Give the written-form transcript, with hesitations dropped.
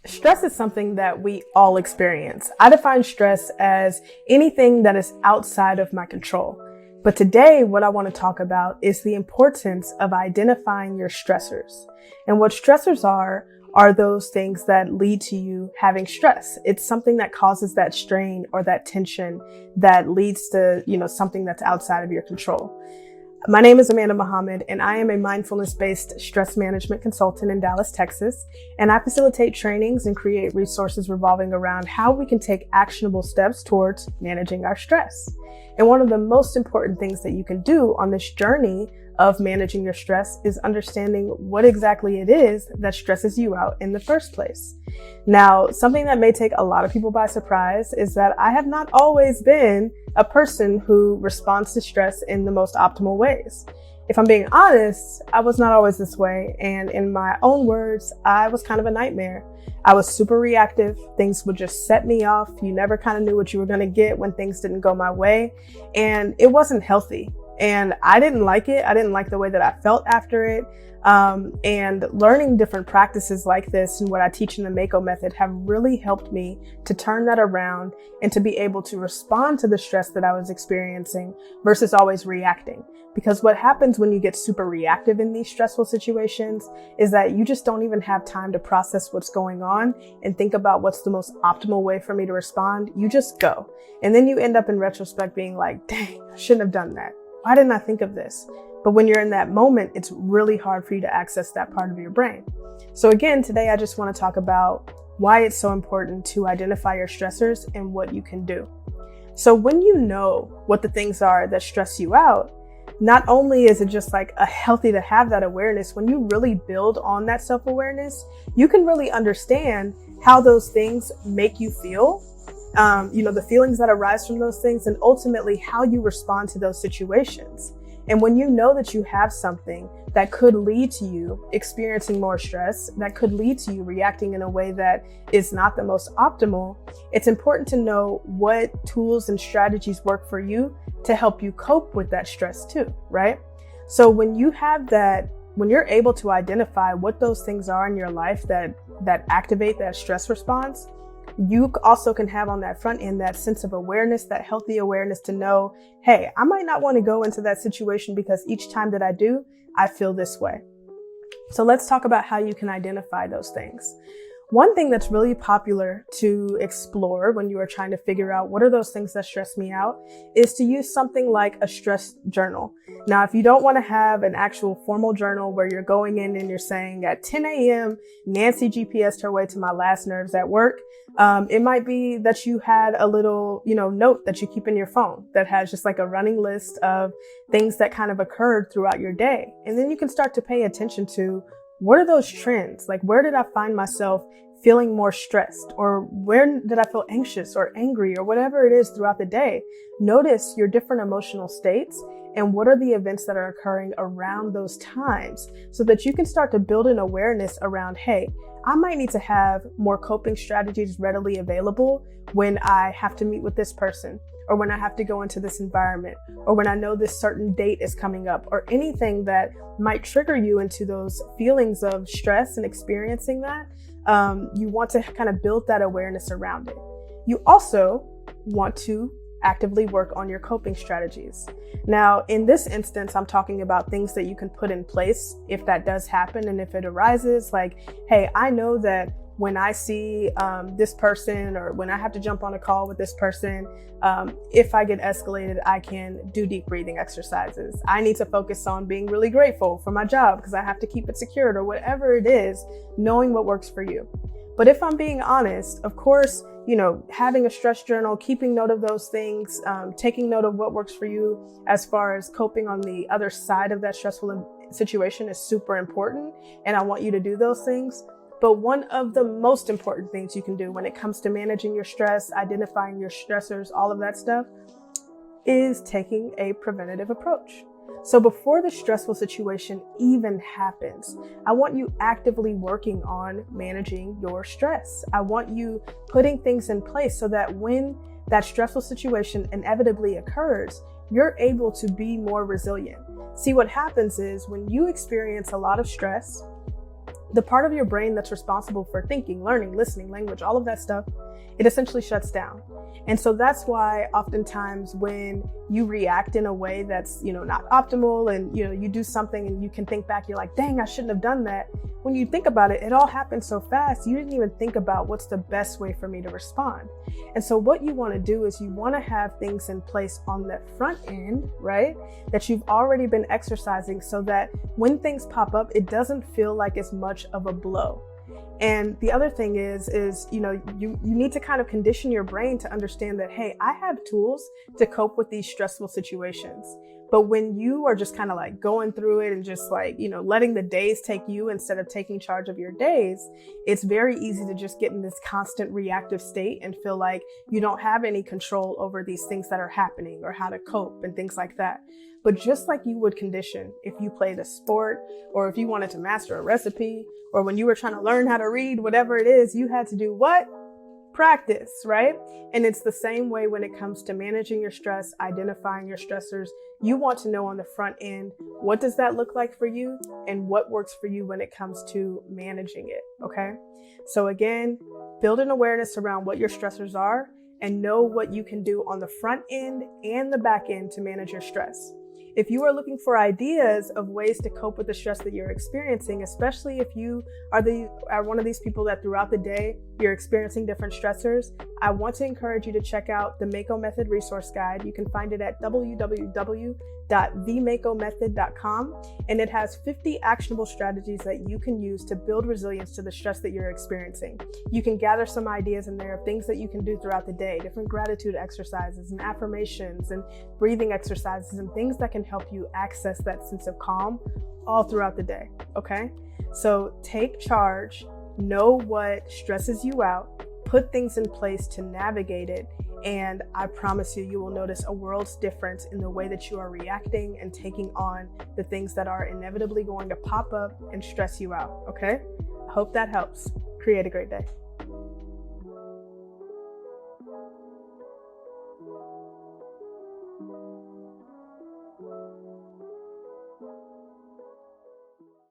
Stress is something that we all experience. I define stress as anything that is outside of my control. But today, what I want to talk about is the importance of identifying your stressors. And what stressors are those things that lead to you having stress. It's something that causes that strain or that tension that leads to, something that's outside of your control. My name is Amanda Muhammad, and I am a mindfulness-based stress management consultant in Dallas, Texas, and I facilitate trainings and create resources revolving around how we can take actionable steps towards managing our stress. And one of the most important things that you can do on this journey of managing your stress is understanding what exactly it is that stresses you out in the first place. Now, something that may take a lot of people by surprise is that I have not always been a person who responds to stress in the most optimal ways. If I'm being honest, I was not always this way. And in my own words, I was kind of a nightmare. I was super reactive. Things would just set me off. You never kind of knew what you were going to get when things didn't go my way. And it wasn't healthy. And I didn't like it. I didn't like the way that I felt after it. And learning different practices like this and what I teach in the Mako method have really helped me to turn that around and to be able to respond to the stress that I was experiencing versus always reacting. Because what happens when you get super reactive in these stressful situations is that you just don't even have time to process what's going on and think about what's the most optimal way for me to respond. You just go. And then you end up in retrospect being like, dang, I shouldn't have done that. Why didn't I think of this? But when you're in that moment, it's really hard for you to access that part of your brain. So again, today I just want to talk about why it's so important to identify your stressors and what you can do. So when you know what the things are that stress you out, not only is it just like a healthy to have that awareness, when you really build on that self-awareness, you can really understand how those things make you feel. The feelings that arise from those things, and ultimately how you respond to those situations. And when you know that you have something that could lead to you experiencing more stress, that could lead to you reacting in a way that is not the most optimal, it's important to know what tools and strategies work for you to help you cope with that stress too, right? So when you have that, when you're able to identify what those things are in your life that activate that stress response, you also can have on that front end that sense of awareness, that healthy awareness to know, hey, I might not want to go into that situation because each time that I do, I feel this way. So let's talk about how you can identify those things. One thing that's really popular to explore when you are trying to figure out what are those things that stress me out is to use something like a stress journal. Now, if you don't want to have an actual formal journal where you're going in and you're saying at 10 a.m., Nancy GPS'd her way to my last nerves at work, it might be that you had a little, note that you keep in your phone that has just like a running list of things that kind of occurred throughout your day. And then you can start to pay attention to what are those trends? Like, where did I find myself feeling more stressed, or where did I feel anxious or angry or whatever it is throughout the day? Notice your different emotional states and what are the events that are occurring around those times so that you can start to build an awareness around, hey, I might need to have more coping strategies readily available when I have to meet with this person, or when I have to go into this environment, or when I know this certain date is coming up, or anything that might trigger you into those feelings of stress and experiencing that. You want to kind of build that awareness around it. You also want to actively work on your coping strategies. Now, in this instance, I'm talking about things that you can put in place if that does happen and if it arises, like, hey, I know that when I see this person, or when I have to jump on a call with this person, if I get escalated, I can do deep breathing exercises. I need to focus on being really grateful for my job because I have to keep it secured, or whatever it is, knowing what works for you. But if I'm being honest, of course, having a stress journal, keeping note of those things, taking note of what works for you as far as coping on the other side of that stressful situation is super important. And I want you to do those things. But one of the most important things you can do when it comes to managing your stress, identifying your stressors, all of that stuff, is taking a preventative approach. So before the stressful situation even happens, I want you actively working on managing your stress. I want you putting things in place so that when that stressful situation inevitably occurs, you're able to be more resilient. See, what happens is when you experience a lot of stress, the part of your brain that's responsible for thinking, learning, listening, language, all of that stuff, it essentially shuts down. And so that's why oftentimes when you react in a way that's, not optimal and, you do something and you can think back, you're like, dang, I shouldn't have done that. When you think about it, it all happened so fast. You didn't even think about what's the best way for me to respond. And so what you want to do is you want to have things in place on that front end, right? That you've already been exercising so that when things pop up, it doesn't feel like as much of a blow. And the other thing is you need to kind of condition your brain to understand that, hey, I have tools to cope with these stressful situations. But when you are just kind of like going through it and just like, letting the days take you instead of taking charge of your days, it's very easy to just get in this constant reactive state and feel like you don't have any control over these things that are happening or how to cope and things like that. But just like you would condition if you played a sport or if you wanted to master a recipe or when you were trying to learn how to read, whatever it is, you had to do what? Practice, right? And it's the same way when it comes to managing your stress, identifying your stressors. You want to know on the front end, what does that look like for you and what works for you when it comes to managing it, okay? So again, build an awareness around what your stressors are and know what you can do on the front end and the back end to manage your stress. If you are looking for ideas of ways to cope with the stress that you're experiencing, especially if you are one of these people that throughout the day you're experiencing different stressors, I want to encourage you to check out the Mako Method Resource Guide. You can find it at www.themakomethod.com, and it has 50 actionable strategies that you can use to build resilience to the stress that you're experiencing. You can gather some ideas in there of things that you can do throughout the day, different gratitude exercises and affirmations and breathing exercises and things that can help you access that sense of calm all throughout the day, okay? So take charge, know what stresses you out, put things in place to navigate it, and I promise you, you will notice a world's difference in the way that you are reacting and taking on the things that are inevitably going to pop up and stress you out, okay? I hope that helps. Create a great day.